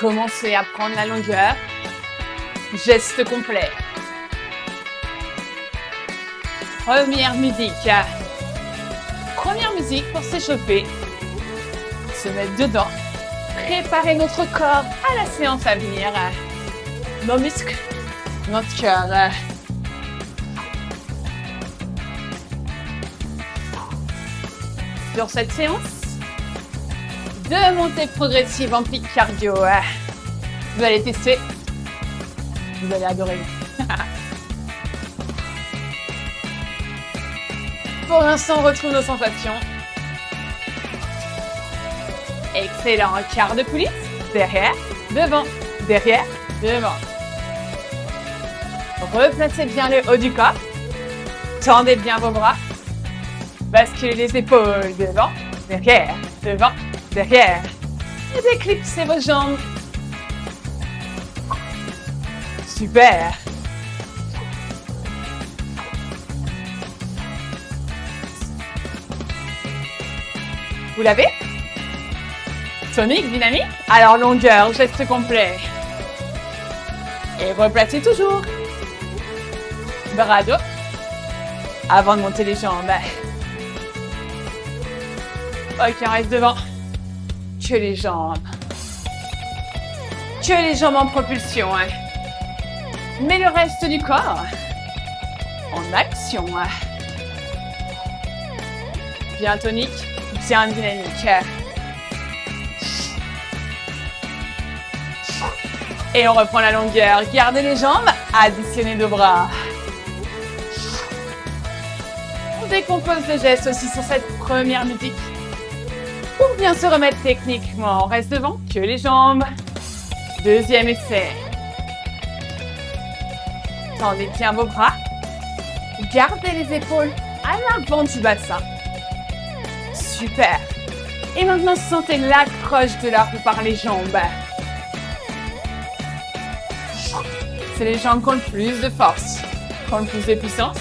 Commencez à prendre la longueur. Geste complet. Première musique. Première musique pour s'échauffer. Se mettre dedans. Préparer notre corps à la séance à venir. Nos muscles, notre cœur. Sur cette séance, deux montées progressives en pic cardio. Vous allez tester. Vous allez adorer. Pour l'instant, on retrouve nos sensations. Excellent. Quart de coulisse. Derrière, devant, derrière, devant. Replacez bien le haut du corps. Tendez bien vos bras. Basculez les épaules devant, derrière, devant, derrière. Et déclipsez vos jambes. Super. Vous l'avez? Tonique, dynamique. Alors longueur, geste complet. Et replacez toujours. Bras dos. Avant de monter les jambes. Ok, on reste devant. Que les jambes. Que les jambes en propulsion. Mais le reste du corps en action. Bien tonique, bien dynamique. Et on reprend la longueur. Gardez les jambes, additionnez deux bras. On décompose le geste aussi sur cette première musique. Pour bien se remettre techniquement, on reste devant, que les jambes. Deuxième essai. Tendez bien vos bras. Gardez les épaules à l'avant du bassin. Super. Et maintenant, sentez l'accroche de la roue par les jambes. C'est les jambes qui ont le plus de force, qui ont le plus de puissance.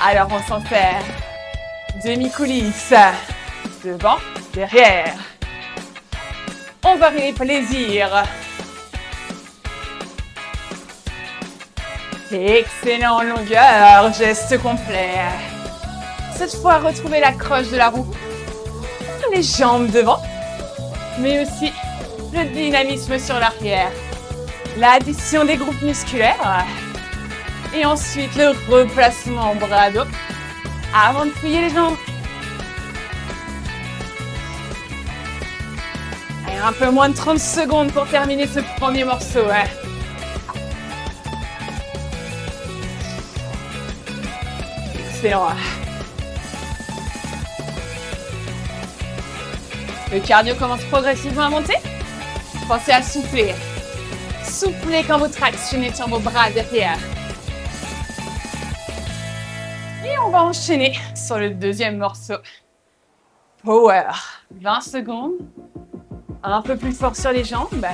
Alors, on s'en sert. Demi-coulisse. Devant, derrière. On varie les plaisirs. Excellent longueur, geste complet. Cette fois, retrouvez l'accroche de la roue. Les jambes devant, mais aussi le dynamisme sur l'arrière. L'addition des groupes musculaires. Et ensuite, le replacement bras dos avant de plier les jambes. Allez, un peu moins de 30 secondes pour terminer ce premier morceau. Excellent. Le cardio commence progressivement à monter. Pensez à souffler. Soufflez quand vous tractionnez sur vos bras derrière. Et on va enchaîner sur le deuxième morceau. Power. 20 secondes. Un peu plus fort sur les jambes.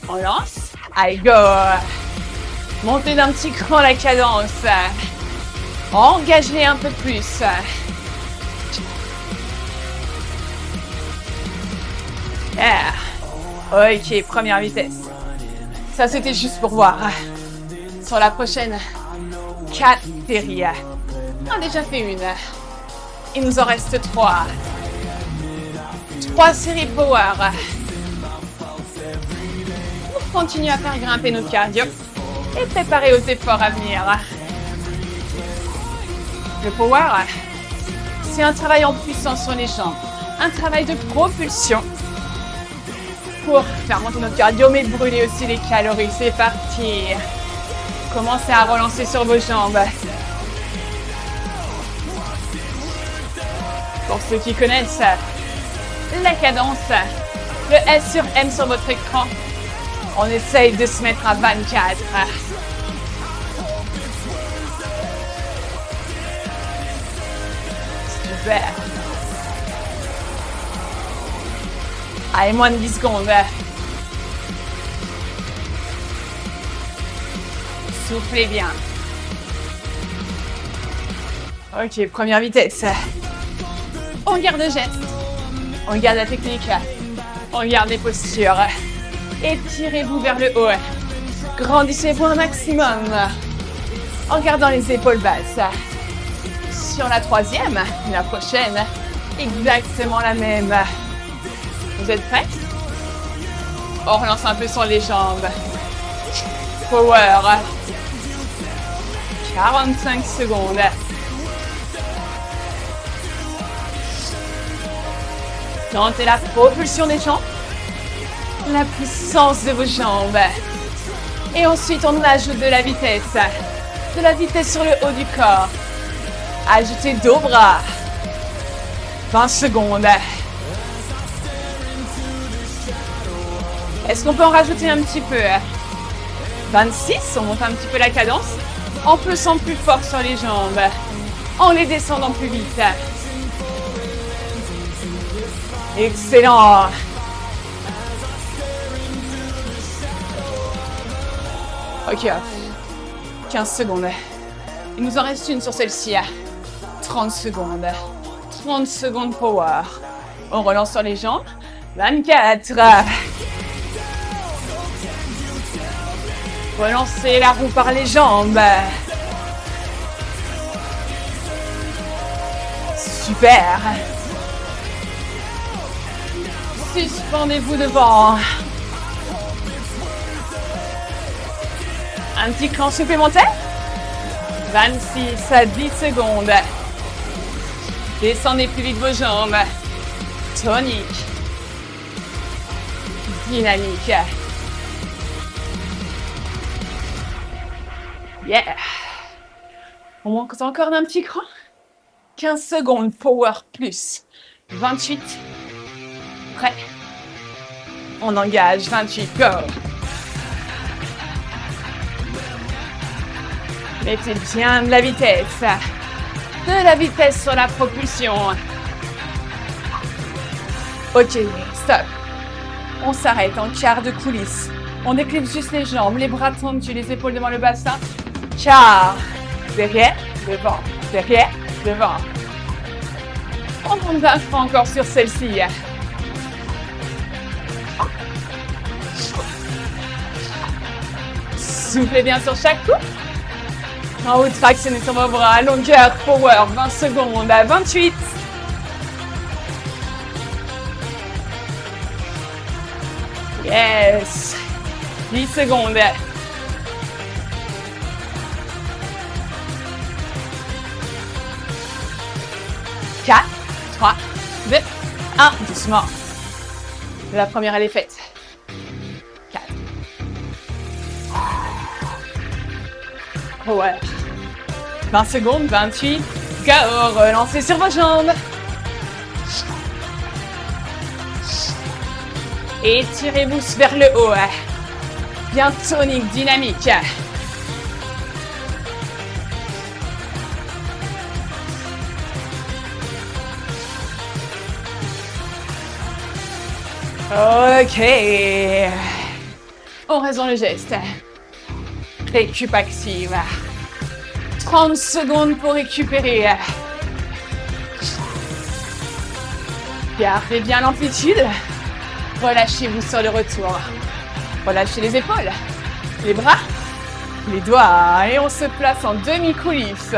On lance. Allez, go. Montez d'un petit cran la cadence. Engagez un peu plus. Yeah. Ok, première vitesse. Ça, c'était juste pour voir. Sur la prochaine, 4 séries. On a déjà fait une. Il nous en reste 3. 3 séries power. On continue à faire grimper notre cardio et préparer aux efforts à venir. Le power, c'est un travail en puissance sur les jambes. Un travail de propulsion pour faire monter notre cardio, mais brûler aussi les calories. C'est parti. Commencez à relancer sur vos jambes. Pour ceux qui connaissent la cadence, le S sur M sur votre écran, on essaye de se mettre à 24. Super. Allez, moins de 10 secondes. Soufflez bien. Ok, première vitesse. On garde le geste. On garde la technique. On garde les postures. Étirez-vous vers le haut. Grandissez-vous un maximum en gardant les épaules basses. Sur la troisième, la prochaine, exactement la même. Vous êtes prêts? On relance un peu sur les jambes. Power. 45 secondes. Sentez la propulsion des jambes, la puissance de vos jambes. Et ensuite, on ajoute de la vitesse. De la vitesse sur le haut du corps. Ajoutez 2 bras. 20 secondes. Est-ce qu'on peut en rajouter un petit peu? 26, on monte un petit peu la cadence. En poussant plus fort sur les jambes. En les descendant plus vite. Excellent. Ok. 15 secondes. Il nous en reste une sur celle-ci. 30 secondes. 30 secondes power. On relance sur les jambes. 24. Relancez la roue par les jambes. Super. Suspendez-vous devant. Un petit cran supplémentaire. 26 à 10 secondes. Descendez plus vite vos jambes. Tonique. Dynamique. Yeah. On manque encore d'un petit cran. 15 secondes. Power plus. 28. Prêt. On engage. 28. Go. Mettez bien de la vitesse. De la vitesse sur la propulsion. Ok, stop. On s'arrête en quart de coulisse. On éclipse juste les jambes, les bras tendus, les épaules devant le bassin. Quart. Derrière, devant. Derrière, devant. On monte un cran encore sur celle-ci. Soufflez bien sur chaque coup. En haut, tractionnez sur vos bras. Longueur, power, 20 secondes à 28. Yes. 10 secondes. 4, 3, 2, 1. Doucement. La première, elle est faite. 4. Power. 20 secondes, 28. Go. Relancez sur vos jambes. Étirez-vous vers le haut. Bien tonique, dynamique. Ok. On reste dans le geste. Récup active. 30 secondes pour récupérer. Gardez bien l'amplitude. Relâchez-vous sur le retour. Relâchez les épaules, les bras, les doigts. Et on se place en demi-coulisse.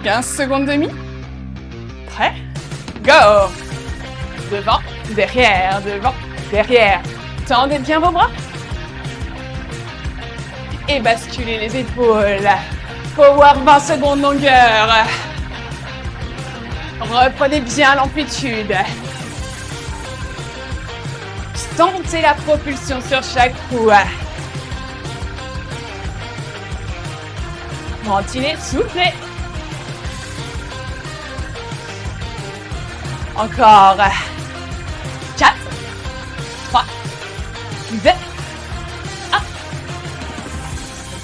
15 secondes demi. Prêt? Go! Devant, derrière, devant, derrière. Tendez bien vos bras. Et basculez les épaules. Power 20 secondes longueur. Reprenez bien l'amplitude. Sentez la propulsion sur chaque coup. Ventilez, soufflez. Encore. 4, 3, 2, 1.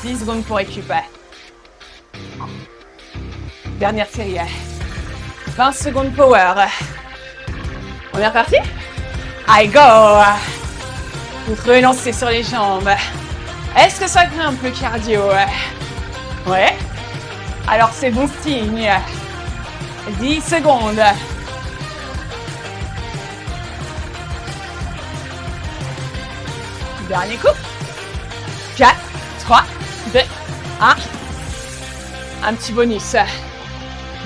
10 secondes pour récupérer. Dernière série. 20 secondes power. On est reparti? I go. Vous relancez sur les jambes. Est-ce que ça grimpe le cardio? Ouais. Alors c'est bon signe. 10 secondes. Dernier coup. 4, 3, 2, 1. Un petit bonus.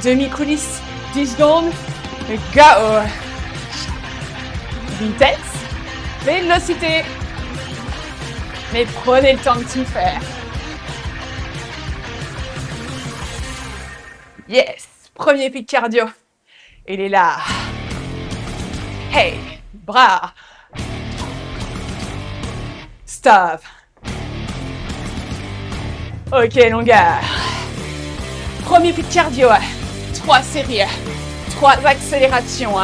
Demi-coulisse, 10 secondes. Go. Vitesse, vélocité. Mais prenez le temps de tout faire. Yes. Premier pic cardio. Il est là. Hey, bras. Stop. Ok, longueur. Premier pic cardio. 3 séries. 3 accélérations.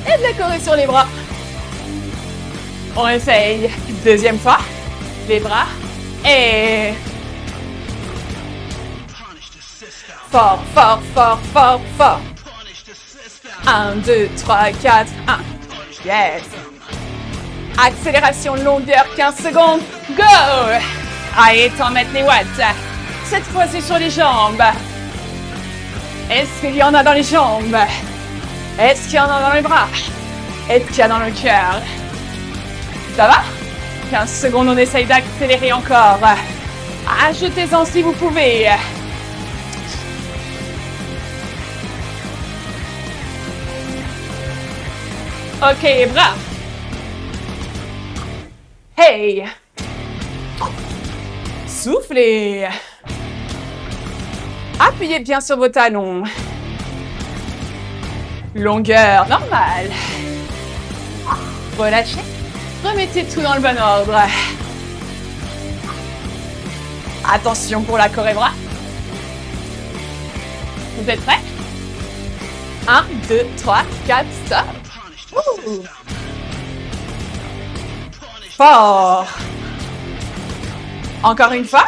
Et de la corée sur les bras. On essaye. Deuxième fois. Les bras. Et... Fort, fort, fort, fort, fort. 1, 2, 3, 4, 1. Yes. Accélération longueur, 15 secondes. Go. Allez, t'en mettre les watts. Cette fois, c'est sur les jambes. Est-ce qu'il y en a dans les jambes? Est-ce qu'il y en a dans les bras? Est-ce qu'il y a dans le cœur? Ça va? 15 secondes, on essaye d'accélérer encore. Ajoutez-en si vous pouvez. Ok, les bras. Hey. Soufflez. Appuyez bien sur vos talons. Longueur normale. Relâchez. Remettez tout dans le bon ordre. Attention pour la corée bras. Vous êtes prêts? 1, 2, 3, 4, stop. Ouh. Fort. Encore une fois.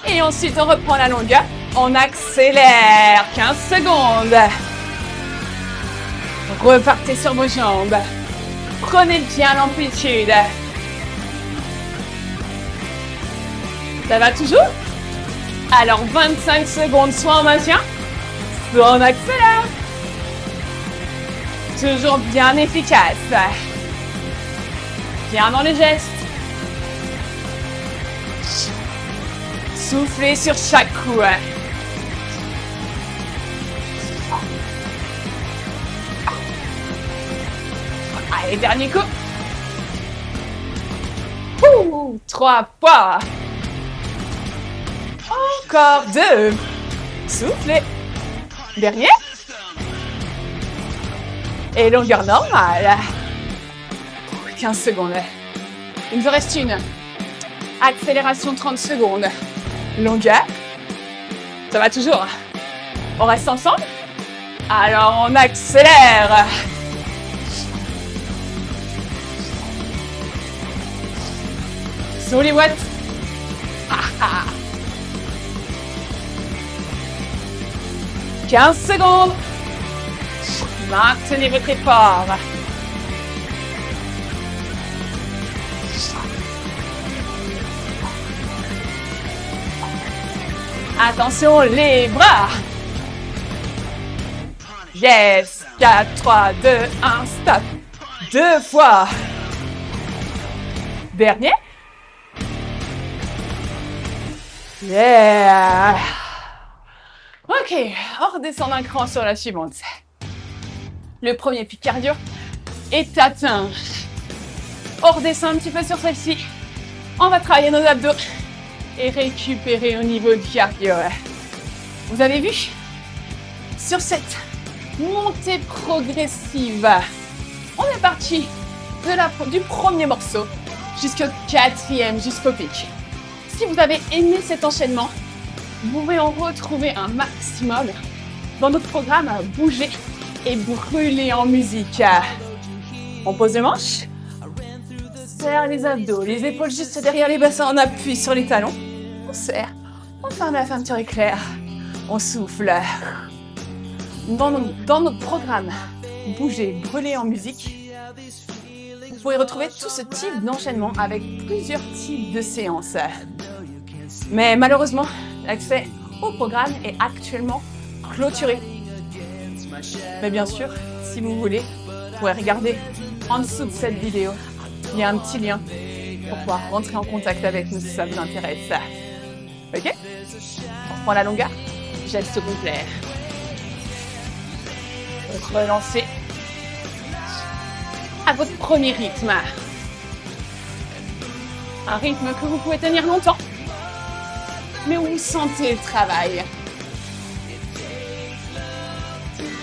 Et ensuite, on reprend la longueur. On accélère. 15 secondes. Repartez sur vos jambes. Prenez bien l'amplitude. Ça va toujours? Alors, 25 secondes, soit on maintient, soit on accélère. Toujours bien efficace. Bien dans les gestes. Soufflez sur chaque coup. Allez, dernier coup. 3 fois. Encore 2. Soufflez. Dernier. Et longueur normale. 15 secondes. Il nous en reste une. Accélération 30 secondes. Longueur. Ça va toujours? On reste ensemble? Alors on accélère. Sur les watts. 15 secondes. Maintenez votre effort. Attention, les bras. Yes. 4, 3, 2, 1, stop. 2 fois. Dernier. Yeah. Ok, on redescend d'un cran sur la suivante. Le premier pic cardio est atteint. On redescend un petit peu sur celle-ci. On va travailler nos abdos et récupérer au niveau du cardio. Vous avez vu? Sur cette montée progressive, on est parti du premier morceau jusqu'au 4e, jusqu'au pic. Si vous avez aimé cet enchaînement, vous pouvez en retrouver un maximum dans notre programme Bouger et brûler en musique. On pose les manches, serre les abdos, les épaules juste derrière les bassins, on appuie sur les talons, on serre, on ferme la ceinture éclair, on souffle. Dans notre programme Bouger, brûler en musique, vous pouvez retrouver tout ce type d'enchaînement avec plusieurs types de séances. Mais malheureusement, l'accès au programme est actuellement clôturé. Mais bien sûr, si vous voulez, vous pourrez regarder en dessous de cette vidéo. Il y a un petit lien pour pouvoir rentrer en contact avec nous si ça vous intéresse. Ok? On reprend la longueur. Geste complet. Relancez à votre premier rythme. Un rythme que vous pouvez tenir longtemps, mais où vous sentez le travail.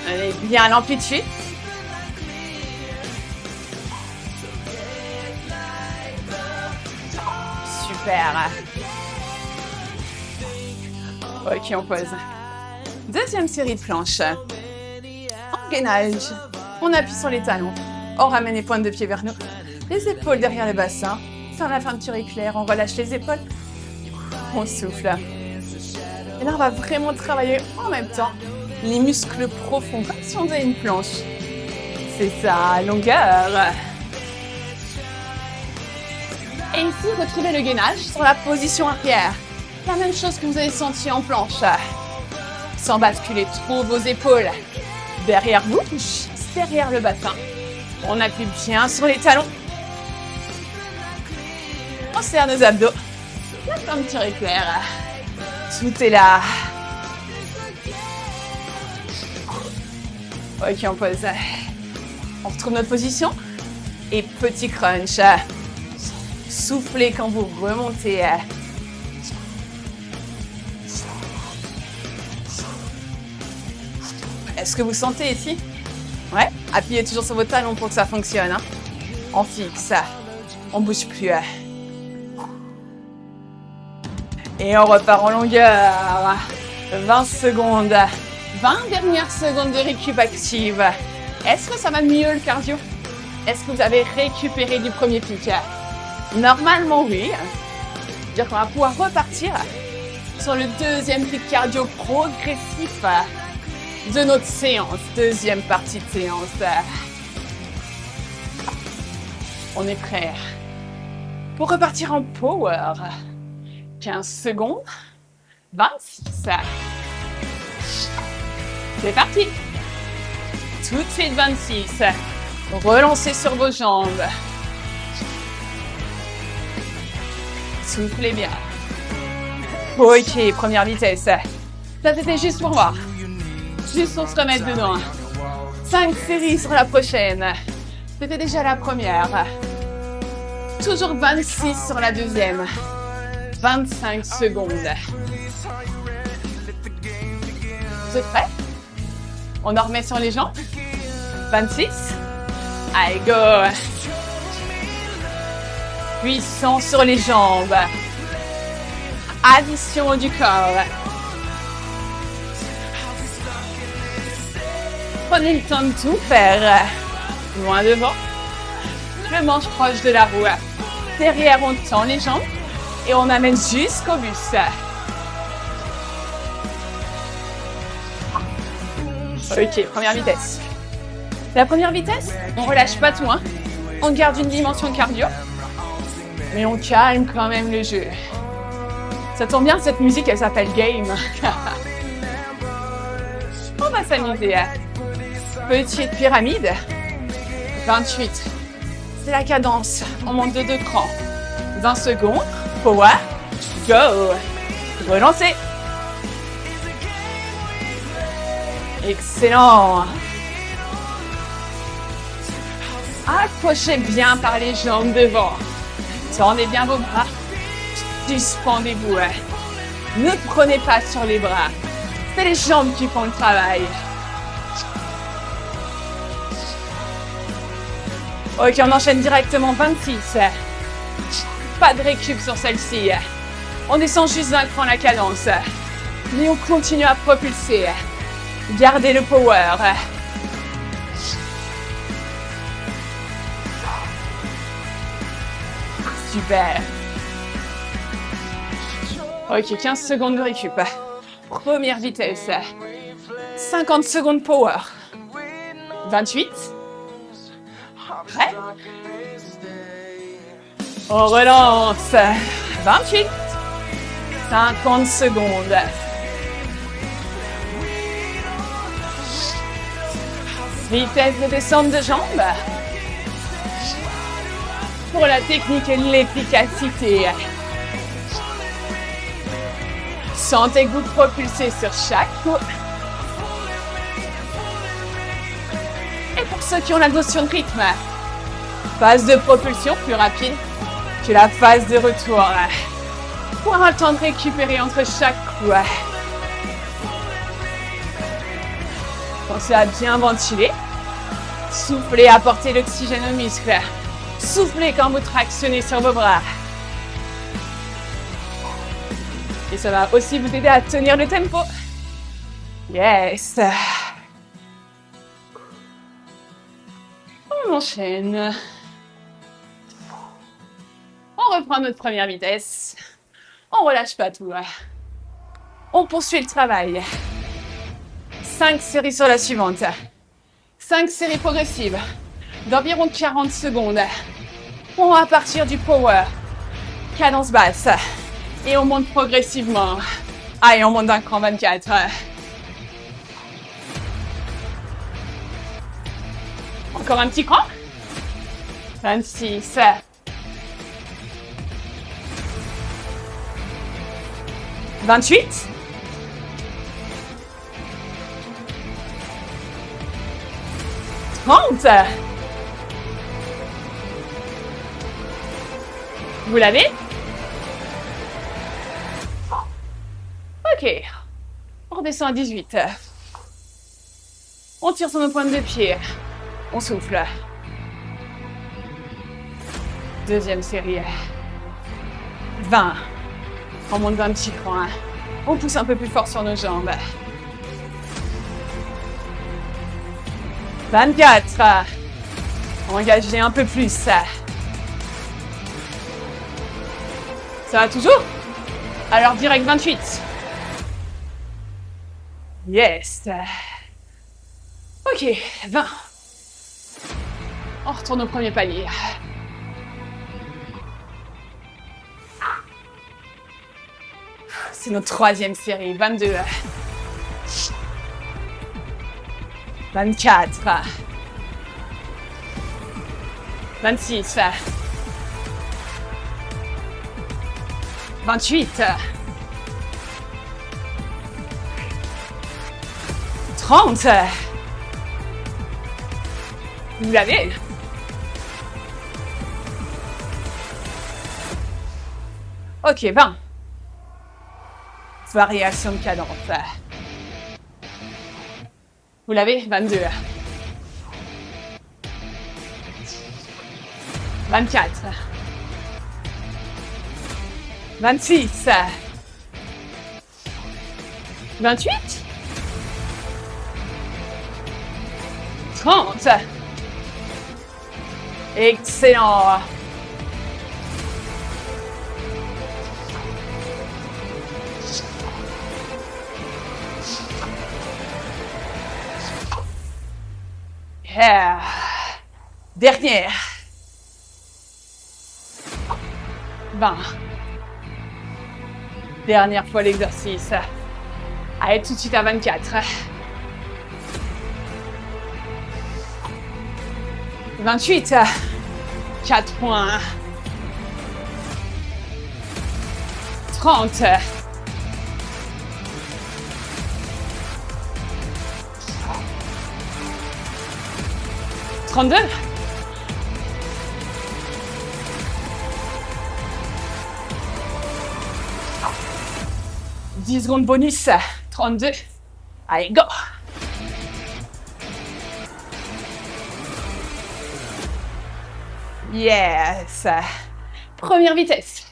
Allez bien l'amplitude. Super. Ok, on pose. Deuxième série de planches. En gainage, on appuie sur les talons. On ramène les pointes de pied vers nous. Les épaules derrière le bassin. Sur la fin de auriculaire, on relâche les épaules. On souffle. Et là, on va vraiment travailler en même temps les muscles profonds, comme si on faisait une planche. C'est ça, longueur. Et ici, retrouvez le gainage sur la position arrière. La même chose que vous avez senti en planche. Sans basculer trop vos épaules. Derrière vous, juste derrière le bassin. On appuie bien sur les talons. On serre nos abdos. La fin de auriculaire. Tout est là. Ok, on pose. On retrouve notre position. Et petit crunch. Soufflez quand vous remontez. Est-ce que vous sentez ici? Ouais. Appuyez toujours sur vos talons pour que ça fonctionne. Hein. On fixe. On bouge plus. Et on repart en longueur. 20 secondes. 20 dernières secondes de récup active. Est-ce que ça va mieux le cardio? Est-ce que vous avez récupéré du premier pic? Normalement, oui. C'est-à-dire qu'on va pouvoir repartir sur le deuxième pic cardio progressif de notre séance. Deuxième partie de séance. On est prêt pour repartir en power. 15 secondes. 26. C'est parti. Tout de suite 26. Relancez sur vos jambes. Soufflez bien. Ok, première vitesse. Ça c'était juste pour voir. Juste pour se remettre dedans. 5 séries sur la prochaine. C'était déjà la première. Toujours 26 sur la deuxième. 25 secondes. Vous êtes prêts? On en remet sur les jambes. 26. Allez, go. Puissant sur les jambes. Addition du corps. Prenez le temps de tout faire. Loin devant. Le manche proche de la roue. Derrière, on tend les jambes. Et on amène jusqu'au buste. Ok, première vitesse. La première vitesse, on relâche pas tout, hein. On garde une dimension cardio, mais on calme quand même le jeu. Ça tombe bien, cette musique, elle s'appelle Game. On va s'amuser. Petite pyramide. 28. C'est la cadence. On monte de 2 crans. 20 secondes. Power. Go. Relancez. Excellent. Accrochez bien par les jambes devant. Tendez bien vos bras. Suspendez-vous. Ne prenez pas sur les bras. C'est les jambes qui font le travail. Ok, on enchaîne directement 26. Pas de récup sur celle-ci. On descend juste d'un cran la cadence. Mais on continue à propulser. Gardez le power. Super. Ok, 15 secondes de récup. Première vitesse. 50 secondes power. 28. Prêt? On relance. 28. 50 secondes. Vitesse de descente de jambes. pour la technique et l'efficacité. Sentez que vous propulsez sur chaque coup. Et pour ceux qui ont la notion de rythme, phase de propulsion plus rapide que la phase de retour. Pour un temps de récupérer entre chaque coup. Pensez à bien ventiler. Soufflez, apportez l'oxygène aux muscles. Soufflez quand vous tractionnez sur vos bras. Et ça va aussi vous aider à tenir le tempo. Yes. On enchaîne. On reprend notre première vitesse. On relâche pas tout. On poursuit le travail. 5 séries sur la suivante. 5 séries progressives d'environ 40 secondes. On va partir du power. Cadence basse. Et on monte progressivement. Allez, on monte d'un cran 24. Encore un petit cran. 26. 28. 30. Vous l'avez? Ok. On redescend à 18. On tire sur nos pointes de pied. On souffle. Deuxième série. 20. On monte d'un petit coin. On pousse un peu plus fort sur nos jambes. 24. Engagez un peu plus. Ça va toujours? Alors direct 28. Yes. Ok, 20. On retourne au premier palier. C'est notre troisième série. 22. 24. 26. 28. 30. Vous l'avez? Ok, 20. Variation de cadence. Vous l'avez? 22. 24. 26. 28. 30. Excellent. Yeah. Dernière. 20. Dernière fois l'exercice. Allez, tout de suite à 24. 28. 4 points. 30. 32. 10 secondes bonus. 32. Allez, go. Yes. Première vitesse.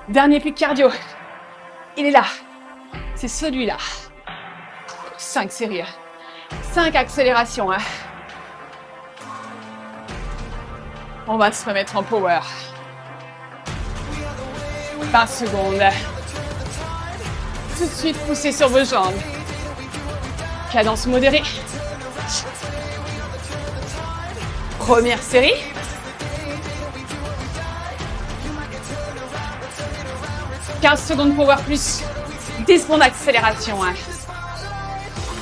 Dernier pic cardio. Il est là. C'est celui-là. 5 séries. 5 accélérations. On va se remettre en power. 20 secondes. Tout de suite, poussez sur vos jambes. Cadence modérée. Première série. « 15 secondes power plus. 10 secondes d'accélération.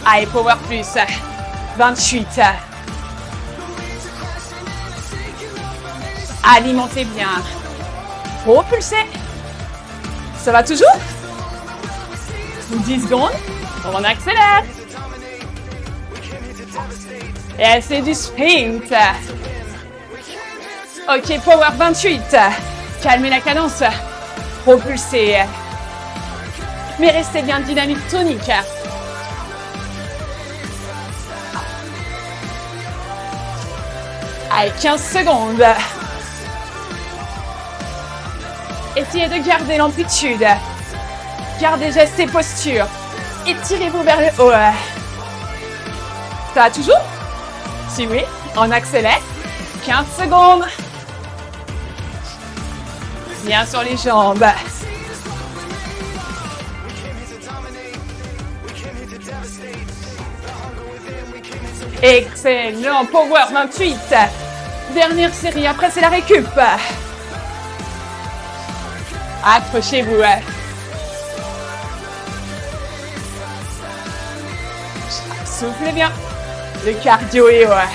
Allez, power plus. 28. Alimentez bien. Propulsez. Ça va toujours? 10 secondes. On accélère. Et c'est du sprint. Ok, power 28. Calmez la cadence. Propulsez. Mais restez bien dynamique tonique. Allez, 15 secondes. Essayez de garder l'amplitude. Gardez gestes et postures. Étirez-vous vers le haut. Ça va toujours? Si oui, on accélère. 15 secondes. Bien sur les jambes. Excellent. Power 28. Dernière série. Après, c'est la récup. Accrochez-vous. Soufflez bien. Le cardio est haut.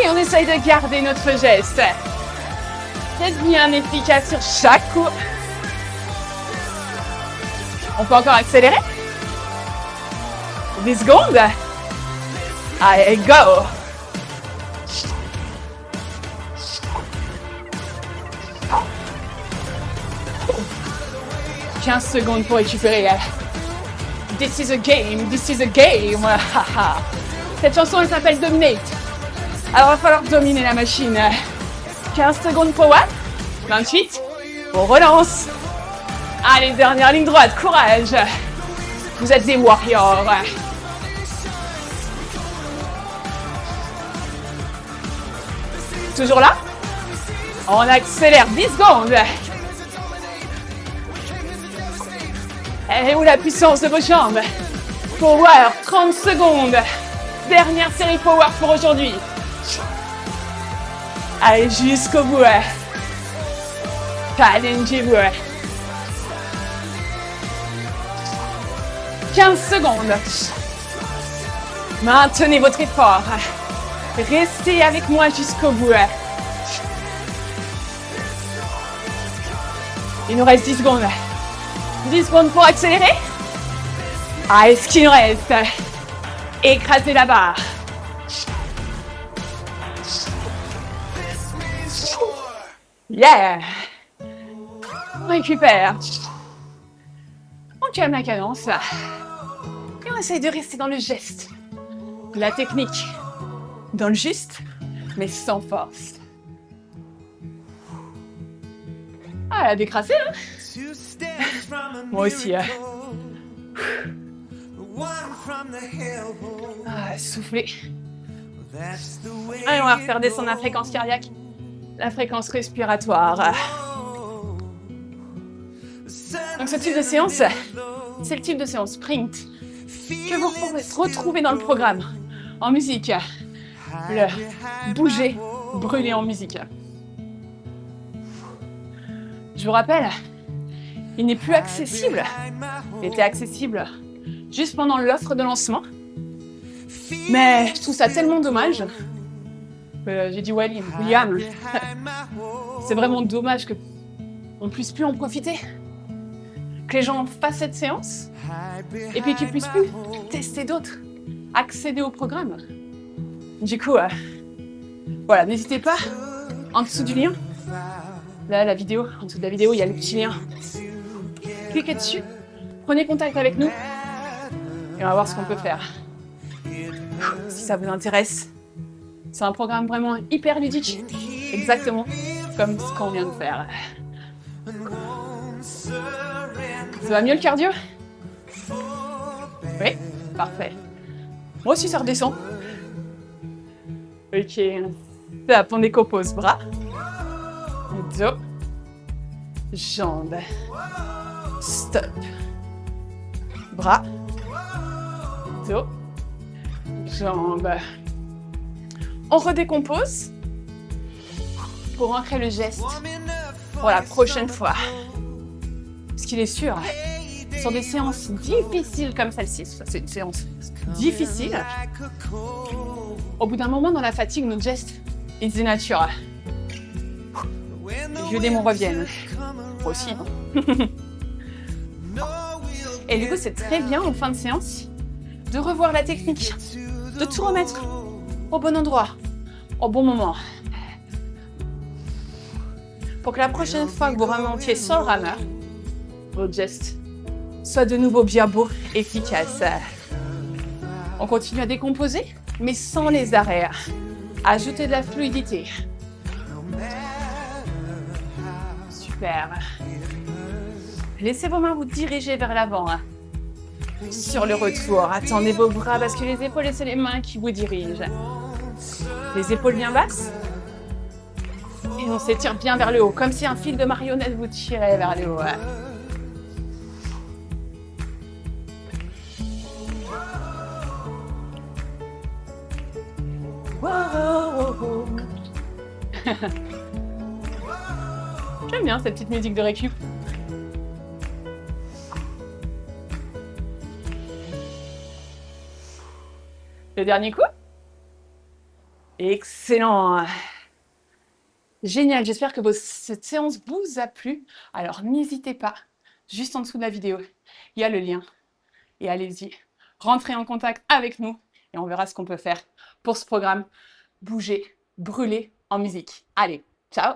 Et on essaye de garder notre geste. D'être bien efficace sur chaque coup. On peut encore accélérer. 10 secondes. Allez, go. 15 secondes pour récupérer. This is a game, this is a game. Cette chanson, elle s'appelle Dominate. Alors, il va falloir dominer la machine. 15 secondes power. 28. On relance. Allez, dernière ligne droite. Courage. Vous êtes des warriors. Toujours là? On accélère. 10 secondes. Elle est où la puissance de vos jambes? Power, 30 secondes. Dernière série power pour aujourd'hui. Allez, jusqu'au bout. Challengez-vous. 15 secondes. Maintenez votre effort. Restez avec moi jusqu'au bout. Il nous reste 10 secondes. 10 secondes pour accélérer. Ah, est-ce qu'il nous reste? Écrasez la barre. Yeah! On récupère. On calme la cadence. Et on essaye de rester dans le geste. La technique. Dans le juste, mais sans force. Ah, elle a décrassé, hein? Moi aussi. Ah, soufflez. Allez, on va refaire descendre la fréquence cardiaque, la fréquence respiratoire. Donc ce type de séance, c'est le type de séance sprint que vous pouvez retrouver dans le programme, en musique. Le bouger, brûler en musique. Je vous rappelle, il n'est plus accessible. Il était accessible juste pendant l'offre de lancement. Mais je trouve ça tellement dommage. J'ai dit William. C'est vraiment dommage qu'on ne puisse plus en profiter. Que les gens fassent cette séance et puis qu'ils puissent plus tester d'autres, accéder au programme. Du coup, voilà, n'hésitez pas, en dessous du lien, là, la vidéo, en dessous de la vidéo, il y a le petit lien. Cliquez dessus, prenez contact avec nous et on va voir ce qu'on peut faire. Si ça vous intéresse, c'est un programme vraiment hyper ludique, exactement comme ce qu'on vient de faire. Ça va mieux le cardio? Oui? Parfait. Moi aussi ça redescend. Ok. Hop, on décompose bras, dos, jambes, stop, bras, dos, jambes. On redécompose pour ancrer le geste pour la prochaine fois. Parce qu'il est sûr, sur des séances difficiles comme celle-ci, c'est une séance difficile, au bout d'un moment dans la fatigue, notre geste, il se dénature. les vieux démons reviennent. Moi aussi, hein. Et du coup, c'est très bien en fin de séance de revoir la technique, de tout remettre au bon endroit, au bon moment. Pour que la prochaine fois que vous remontiez sur le rameur, vos gestes soient de nouveau bien beaux, efficaces. On continue à décomposer, mais sans les arrêts. Ajoutez de la fluidité. Super. Laissez vos mains vous diriger vers l'avant. Sur le retour, attendez vos bras parce que les épaules, c'est les mains qui vous dirigent. Les épaules bien basses. Et on s'étire bien vers le haut, comme si un fil de marionnette vous tirait vers le haut. J'aime bien cette petite musique de récup. Le dernier coup. Excellent. Génial, j'espère que cette séance vous a plu. Alors n'hésitez pas, juste en dessous de la vidéo, il y a le lien. Et allez-y, rentrez en contact avec nous et on verra ce qu'on peut faire pour ce programme. Bouger, brûler en musique. Allez, ciao!